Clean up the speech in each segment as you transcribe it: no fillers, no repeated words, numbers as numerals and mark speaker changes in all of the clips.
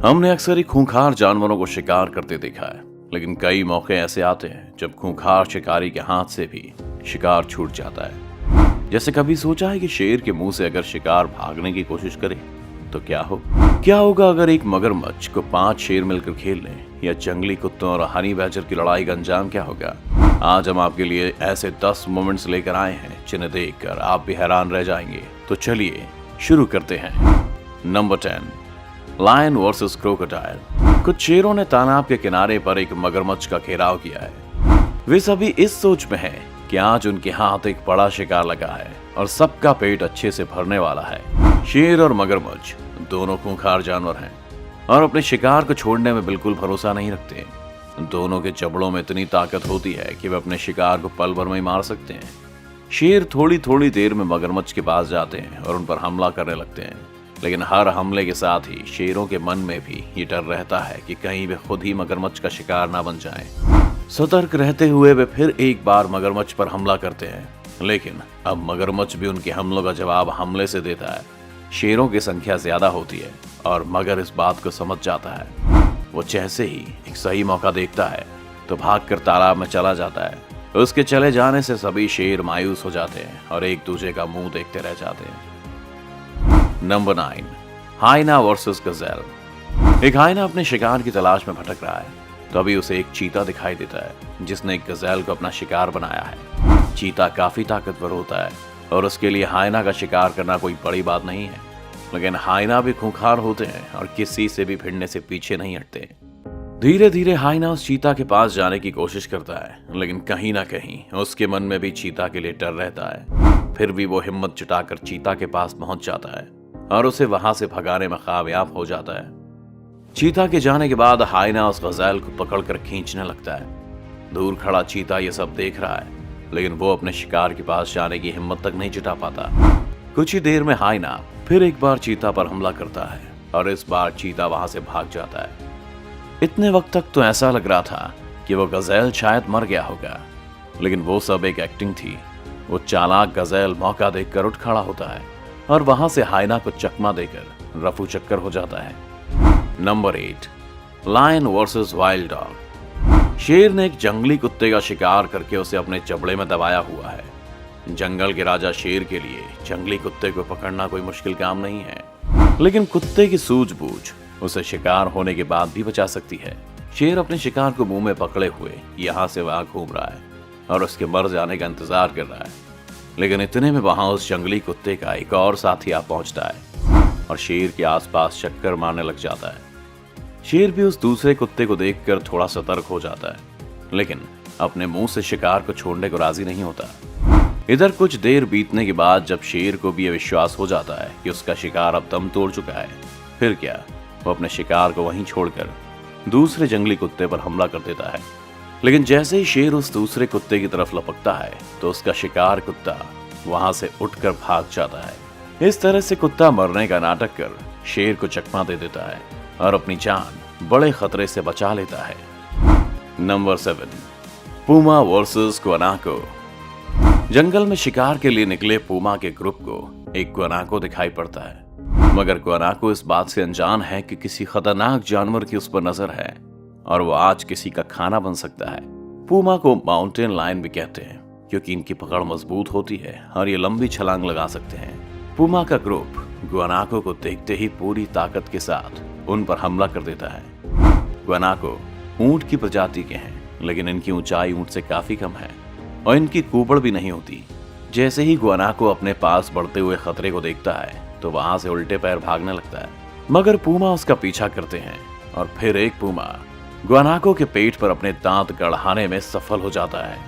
Speaker 1: हमने अक्सर ही खूंखार जानवरों को शिकार करते देखा है, लेकिन कई मौके ऐसे आते हैं जब खूंखार शिकारी के हाथ से भी शिकार छूट जाता है। जैसे कभी सोचा है कि शेर के मुंह से अगर शिकार भागने की कोशिश करे तो क्या होगा अगर एक मगरमच्छ को 5 शेर मिलकर खेल लें, या जंगली कुत्तों और हनी बैजर की लड़ाई का अंजाम क्या होगा। आज हम आपके लिए ऐसे 10 मोमेंट्स लेकर आए हैं जिन्हें देखकर आप भी हैरान रह जाएंगे। तो चलिए शुरू करते हैं। Number 10, lion versus crocodile. कुछ शेरों ने तालाब के किनारे पर एक मगरमच्छ का घेराव किया है। वे सभी इस सोच में हैं कि आज उनके हाथ एक बड़ा शिकार लगा है और सबका पेट अच्छे से भरने वाला है। शेर और मगरमच्छ दोनों खूंखार जानवर हैं और अपने शिकार को छोड़ने में बिल्कुल भरोसा नहीं रखते। दोनों के जबड़ों में इतनी ताकत होती है कि वे अपने शिकार को पल भर में ही मार सकते हैं। शेर थोड़ी थोड़ी देर में मगरमच्छ के पास जाते हैं और उन पर हमला करने लगते हैं, लेकिन हर हमले के साथ ही शेरों के मन में भी ये डर रहता है कि कहीं वे खुद ही मगरमच्छ का शिकार ना बन जाएं। सतर्क रहते हुए वे फिर एक बार मगरमच्छ पर हमला करते हैं, लेकिन अब मगरमच्छ भी उनके हमलों का जवाब हमले से देता है। शेरों की संख्या ज्यादा होती है और मगर इस बात को समझ जाता है। वो जैसे ही एक सही मौका देखता है तो भागकर तालाब में चला जाता है। उसके चले जाने से सभी शेर मायूस हो जाते हैं और एक दूसरे का मुंह देखते रह जाते हैं। Number 9, hyena versus gazelle. एक हाइना अपने शिकार की तलाश में भटक रहा है, तभी उसे एक चीता दिखाई देता है जिसने एक गजेल को अपना शिकार बनाया है। चीता काफी ताकतवर होता है और उसके लिए हाइना का शिकार करना कोई बड़ी बात नहीं है, लेकिन हाइना भी खूंखार होते हैं और किसी से भी भिड़ने से पीछे नहीं हटते। धीरे धीरे हाइना उस चीता के पास जाने की कोशिश करता है, लेकिन कहीं ना कहीं उसके मन में भी चीता के लिए डर रहता है। फिर भी वो हिम्मत जुटाकर चीता के पास पहुंच जाता है और उसे वहां से भगाने में कामयाब हो जाता है। चीता के जाने के बाद हाइना उस गजेल को पकड़कर खींचने लगता है। दूर खड़ा चीता ये सब देख रहा है, लेकिन वो अपने शिकार के पास जाने की हिम्मत तक नहीं जुटा पाता। कुछ ही देर में हाइना फिर एक बार चीता पर हमला करता है और इस बार चीता वहां से भाग जाता है। इतने वक्त तक तो ऐसा लग रहा था कि वो गजेल शायद मर गया होगा, लेकिन वो सब एक एक्टिंग थी। वो चालाक गजेल मौका देखकर उठ खड़ा होता है और वहां से हाइना को चकमा देकर रफू चक्कर हो जाता है। Number 8, lion versus wild dog. शेर ने एक जंगली कुत्ते का शिकार करके उसे अपने जबड़े में दबाया हुआ है। जंगल के राजा शेर के लिए जंगली कुत्ते को पकड़ना कोई मुश्किल काम नहीं है, लेकिन कुत्ते की सूझबूझ उसे शिकार होने के बाद भी बचा सकती है। शेर अपने शिकार को मुंह में पकड़े हुए यहाँ से वहां घूम रहा है और उसके मर जाने का इंतजार कर रहा है, लेकिन इतने में वहां उस जंगली कुत्ते का एक और साथी आ पहुंचता है और शेर के आसपास चक्कर मारने लग जाता है। शेर भी उस दूसरे कुत्ते को देखकर थोड़ा सतर्क हो जाता है, लेकिन अपने मुंह से शिकार को छोड़ने को राजी नहीं होता। इधर कुछ देर बीतने के बाद जब शेर को भी यह विश्वास हो जाता है कि उसका शिकार अब दम तोड़ चुका है, फिर क्या, वो अपने शिकार को वहीं छोड़कर दूसरे जंगली कुत्ते पर हमला कर देता है। लेकिन जैसे ही शेर उस दूसरे कुत्ते की तरफ लपकता है तो उसका शिकार कुत्ता वहां से उठकर भाग जाता है। इस तरह से कुत्ता मरने का नाटक कर शेर को चकमा दे देता है और अपनी जान बड़े खतरे से बचा लेता है। Number 7, puma versus guanaco. जंगल में शिकार के लिए निकले पूमा के ग्रुप को एक गुआनाको दिखाई पड़ता है, मगर गुआनाको इस बात से अनजान है कि किसी खतरनाक जानवर की उस पर नजर है और वो आज किसी का खाना बन सकता है। पूमा को माउंटेन लायन भी कहते हैं क्योंकि इनकी पकड़ मजबूत होती है और ये लंबी छलांग लगा सकते हैं। पूमा का ग्रुप गुआनाको को देखते ही पूरी ताकत के साथ उन पर हमला कर देता है। गुआनाको ऊंट की प्रजाति के हैं, लेकिन इनकी ऊंचाई ऊंट से काफी कम है और इनकी कूपड़ भी नहीं होती। जैसे ही गुआनाको अपने पास बढ़ते हुए खतरे को देखता है तो वहां से उल्टे पैर भागने लगता है, मगर पूमा उसका पीछा करते हैं और फिर एक पूमा गुआनाको के पेट पर अपने दांत गड़ाने में सफल हो जाता है।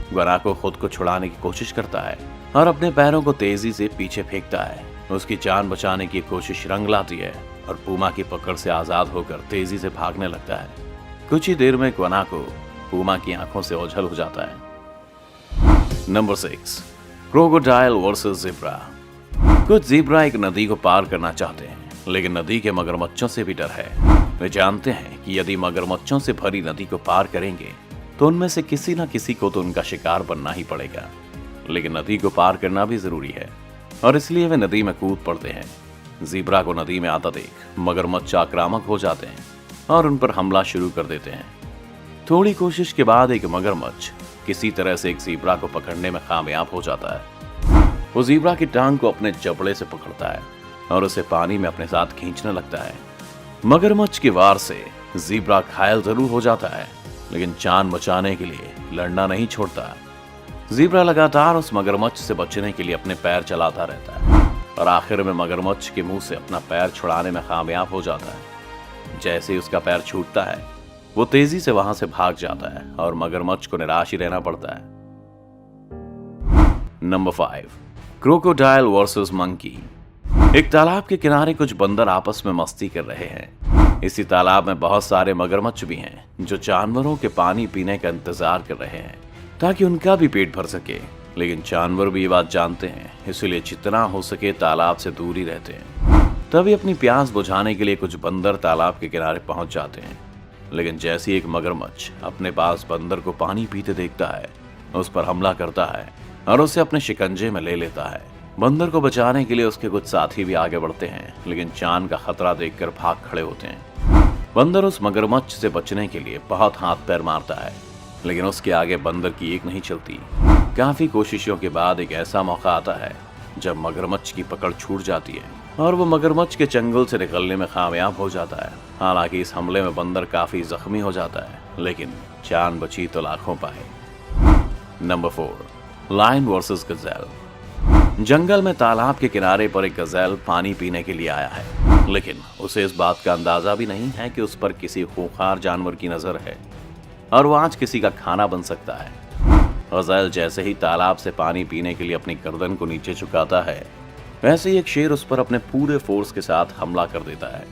Speaker 1: गुआनाको खुद को छुड़ाने की कोशिश करता है और अपने पैरों को तेजी से पीछे फेंकता है। उसकी जान बचाने की कोशिश रंग लाती है और पूमा की पकड़ से आजाद होकर तेजी से भागने लगता है। कुछ ही देर में गुआनाको पूमा की आंखों से ओझल हो जाता है। Number 6, crocodile versus zebra. कुछ ज़ेब्रा एक नदी को पार करना चाहते हैं, लेकिन नदी के मगरमच्छों से भी डर है। वे जानते हैं कि यदि मगरमच्छों से भरी नदी को पार करेंगे तो उनमें से किसी न किसी को तो उनका शिकार बनना ही पड़ेगा, लेकिन नदी को पार करना भी जरूरी है। और इसलिए वे नदी में कूद पड़ते हैं। ज़ीब्रा को नदी में आता देख मगरमच्छ आक्रामक हो जाते हैं और उन पर हमला शुरू कर देते हैं। थोड़ी कोशिश के बाद एक मगरमच्छ किसी तरह से एक ज़ीब्रा को पकड़ने में कामयाब हो जाता है। वो ज़ीब्रा की टांग को अपने जबड़े से पकड़ता है और उसे पानी में अपने साथ खींचने लगता है। मगरमच्छ के वार से ज़ीब्रा घायल जरूर हो जाता है, लेकिन जान बचाने के लिए लड़ना नहीं छोड़ता। ज़ीब्रा लगातार उस मगरमच्छ से बचने के लिए अपने पैर चलाता रहता है और आखिर में मगरमच्छ के मुंह से अपना पैर छुड़ाने में कामयाब हो जाता है। जैसे ही उसका पैर छूटता है, वो तेजी से वहां से भाग जाता है और मगरमच्छ को निराश ही रहना पड़ता है। Number 5, crocodile versus monkey. एक तालाब के किनारे कुछ बंदर आपस में मस्ती कर रहे हैं। इसी तालाब में बहुत सारे मगरमच्छ भी हैं जो जानवरों के पानी पीने का इंतजार कर रहे हैं ताकि उनका भी पेट भर सके। लेकिन जानवर भी ये बात जानते हैं, इसलिए जितना हो सके तालाब से दूर ही रहते हैं। तभी अपनी प्यास बुझाने के लिए कुछ बंदर तालाब के किनारे पहुंच जाते हैं, लेकिन जैसे एक मगरमच्छ अपने पास बंदर को पानी पीते देखता है, उस पर हमला करता है और उसे अपने शिकंजे में ले लेता है। बंदर को बचाने के लिए उसके कुछ साथी भी आगे बढ़ते हैं, लेकिन जान का खतरा देखकर भाग खड़े होते हैं। बंदर उस मगरमच्छ से बचने के लिए बहुत हाथ पैर मारता है, लेकिन उसके आगे बंदर की एक नहीं चलती। काफी कोशिशों के बाद एक ऐसा मौका आता है जब मगरमच्छ की पकड़ छूट जाती है और वो मगरमच्छ के चंगुल से निकलने में कामयाब हो जाता है। हालांकि इस हमले में बंदर काफी जख्मी हो जाता है, लेकिन जान बची तो लाखों पाए। Number 4, lion versus gazelle. जंगल में तालाब के किनारे पर एक गजेल पानी पीने के लिए आया है, लेकिन उसे इस बात का अंदाजा भी नहीं है कि उस पर किसी खूंखार जानवर की नजर है और वो आज किसी का खाना बन सकता है। गजेल जैसे ही तालाब से पानी पीने के लिए अपनी गर्दन को नीचे झुकाता है, वैसे ही एक शेर उस पर अपने पूरे फोर्स के साथ हमला कर देता है।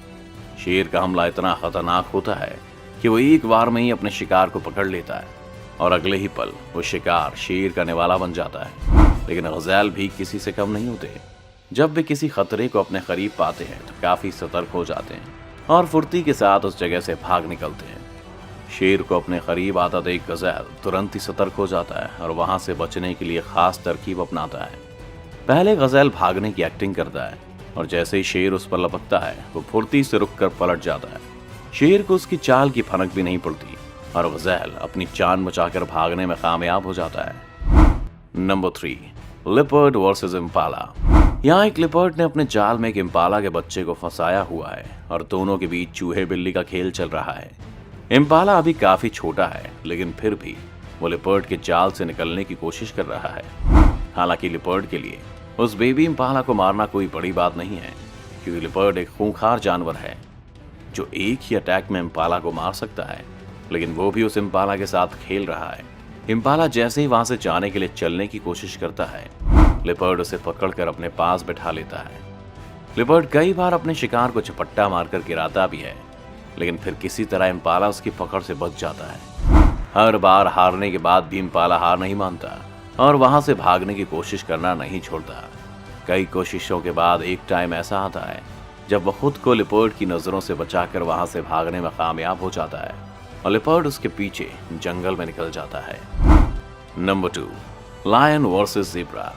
Speaker 1: शेर का हमला इतना खतरनाक होता है कि वो एक बार में ही अपने शिकार को पकड़ लेता है और अगले ही पल वो शिकार शेर का निवाला बन जाता है। लेकिन गजेल भी किसी से कम नहीं होते। जब वे किसी खतरे को अपने करीब पाते हैं तो काफी सतर्क हो जाते हैं और फुर्ती के साथ उस जगह से भाग निकलते हैं। शेर को अपने करीब आता देख गजेल तुरंत ही सतर्क हो जाता है और वहां से बचने के लिए खास तरकीब अपनाता है। पहले गजेल भागने की एक्टिंग करता है और जैसे ही शेर उस पर लपकता है, वो फुर्ती से रुककर पलट जाता है। शेर को उसकी चाल की भनक भी नहीं पड़ती और गजेल अपनी जान बचाकर भागने में कामयाब हो जाता है। Number 3, leopard versus Impala. यहाँ एक लिपर्ड ने अपने जाल में एक इम्पाला के बच्चे को फंसाया हुआ है और दोनों के बीच चूहे बिल्ली का खेल चल रहा है। इम्पाला अभी काफी छोटा है, लेकिन फिर भी वो लिपर्ड के जाल से निकलने की कोशिश कर रहा है। हालांकि लिपर्ड के लिए उस बेबी इम्पाला को मारना कोई बड़ी बात नहीं है, क्योंकि लिपर्ड एक खूंखार जानवर है जो एक ही अटैक में इम्पाला को मार सकता है। लेकिन वो भी उस इम्पाला के साथ खेल रहा है। इम्पाला जैसे ही वहां से जाने के लिए चलने की कोशिश करता है, लिपर्ड उसे पकड़कर अपने पास बैठा लेता है। लिपर्ड कई बार अपने शिकार को झपट्टा मारकर गिराता भी है, लेकिन फिर किसी तरह इम्पाला उसकी पकड़ से बच जाता है। हर बार हारने के बाद भी इम्पाला हार नहीं मानता और वहां से भागने की कोशिश करना नहीं छोड़ता। कई कोशिशों के बाद एक टाइम ऐसा आता है जब वह खुद को लिपर्ड की नजरों से बचाकर वहां से भागने में कामयाब हो जाता है और लिपर्ड उसके पीछे जंगल में निकल जाता है। Number 2, lion versus zebra.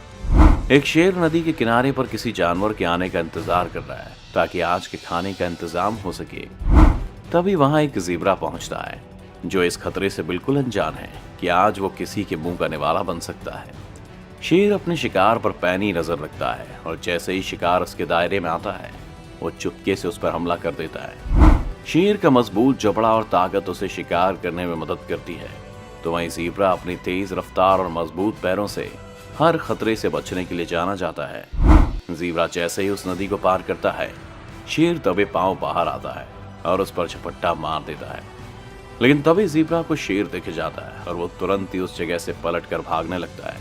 Speaker 1: एक शेर नदी के किनारे पर किसी जानवर के आने का इंतजार कर रहा है ताकि आज के खाने का इंतजाम हो सके। तभी वहां एक ज़ीब्रा पहुंचता है जो इस खतरे से बिल्कुल अनजान है कि आज वो किसी के मुंह का निवाला बन सकता है। शेर अपने शिकार पर पैनी नजर रखता है और जैसे ही शिकार उसके दायरे में आता है, वो चुपके से उस पर हमला कर देता है। शेर का मजबूत जबड़ा और ताकत उसे शिकार करने में मदद करती है, तो वहीं ज़ीब्रा अपनी तेज रफ्तार और मजबूत पैरों से हर खतरे से बचने के लिए जाना जाता है। ज़ीब्रा जैसे ही उस नदी को पार करता है, शेर दबे पांव बाहर आता है और उस पर झपट्टा मार देता है। लेकिन तभी ज़ीब्रा को शेर दिख जाता है और वो तुरंत ही उस जगह से पलटकर भागने लगता है।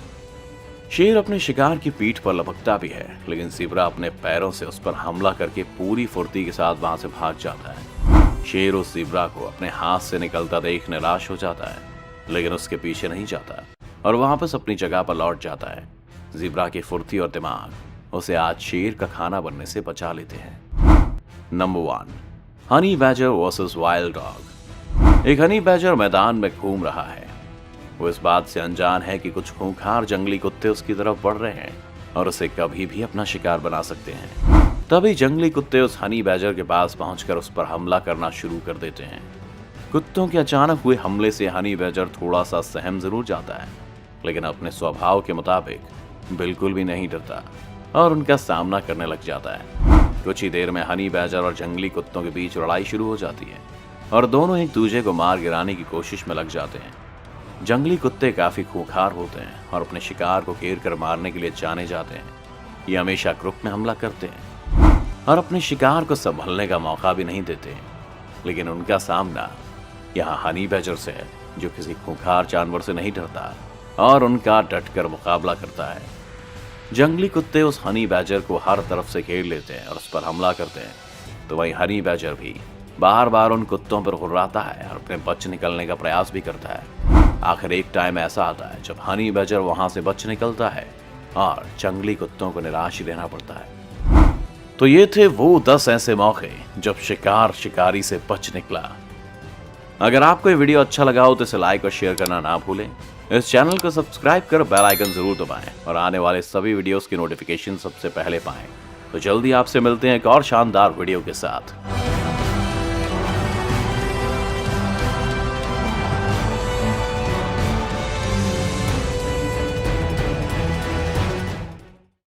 Speaker 1: शेर अपने शिकार की पीठ पर लपकता भी है, लेकिन ज़ीब्रा अपने पैरों से उस पर हमला करके पूरी फुर्ती के साथ वहां से भाग जाता है। शेर उस ज़ीब्रा को अपने हाथ से निकलता देख निराश हो जाता है, लेकिन उसके पीछे नहीं जाता और वापस अपनी जगह पर लौट जाता है। ज़ीब्रा की फुर्ती और दिमाग उसे आज शेर का खाना बनने से बचा लेते हैं। Number 1, honey badger versus wild dog. एक हनी बैजर मैदान में घूम रहा है। वो इस बात से अनजान है कि कुछ खूंखार जंगली कुत्ते उसकी तरफ बढ़ रहे हैं और उसे कभी भी अपना शिकार बना सकते हैं। तभी जंगली कुत्ते उस हनी बैजर के पास पहुंचकर उस पर हमला करना शुरू कर देते हैं। कुत्तों के अचानक हुए हमले से हनी बैजर थोड़ा सा सहम जरूर जाता है, लेकिन अपने स्वभाव के मुताबिक बिल्कुल भी नहीं डरता और उनका सामना करने लग जाता है। कुछ ही देर में हनी बैजर और जंगली कुत्तों के बीच लड़ाई शुरू हो जाती है और दोनों एक दूसरे को मार गिराने की कोशिश में लग जाते हैं। जंगली कुत्ते काफी खूंखार होते हैं और अपने शिकार को घेर कर मारने के लिए जाने जाते हैं। ये हमेशा ग्रुप में हमला करते हैं और अपने शिकार को संभलने का मौका भी नहीं देते, लेकिन उनका सामना यहाँ हनी बैजर से है, जो किसी खूंखार जानवर से नहीं डरता और उनका डटकर मुकाबला करता है। जंगली कुत्ते उस हनी बैजर को हर तरफ से घेर लेते हैं और उस पर हमला करते हैं, तो वहीं हनी बैजर भी बार बार उन कुत्तों पर हुर्राता है और अपने बच निकलने का प्रयास भी करता है। आखिर एक टाइम ऐसा आता है जब हनी बैजर वहां से बच निकलता है और जंगली कुत्तों को निराश रहना पड़ता है। तो ये थे वो 10 ऐसे मौके जब शिकार शिकारी से बच निकला। अगर आपको ये वीडियो अच्छा लगा हो तो इसे लाइक और शेयर करना ना भूलें। इस चैनल को सब्सक्राइब कर बेल आइकन जरूर दबाएं और आने वाले सभी वीडियोस की नोटिफिकेशन सबसे पहले पाएं। तो जल्दी आपसे मिलते हैं एक और शानदार वीडियो के साथ।